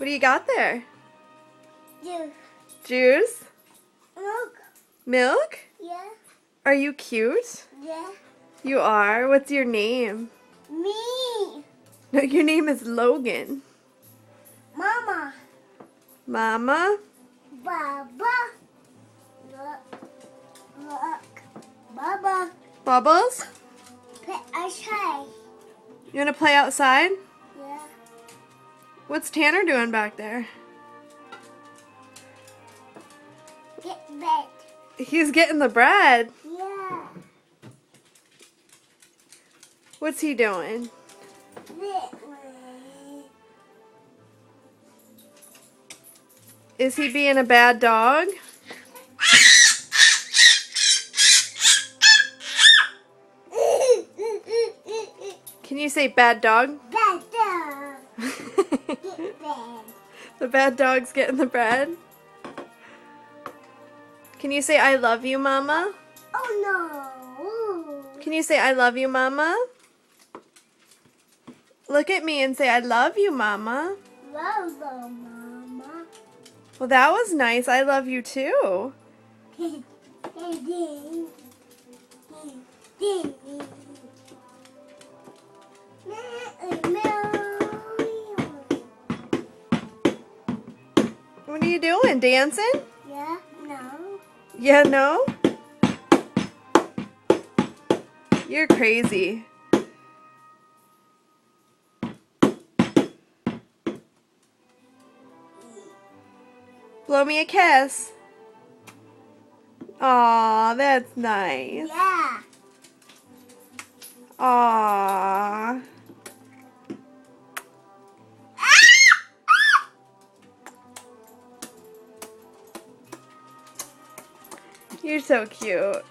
What do you got there? Juice. Juice? Milk. Milk? Yeah. Are you cute? Yeah. You are? What's your name? Me. No, your name is Logan. Mama. Mama? Baba. Look. Baba. Bubbles? Play outside. You want to play outside? Yeah. What's Tanner doing back there? Get bed. He's getting the bread. Yeah. What's he doing? That way. Is he being a bad dog? Can you say bad dog? Bad dog. Get bed. The bad dog's getting the bread. Can you say I love you, Mama? Oh no. Can you say I love you, Mama? Look at me and say I love you, Mama. Love the mama. Well, that was nice. I love you too. What are you doing? Dancing? Yeah, no. Yeah, no? You're crazy. Blow me a kiss. Aw, that's nice. Yeah. Aw. You're so cute.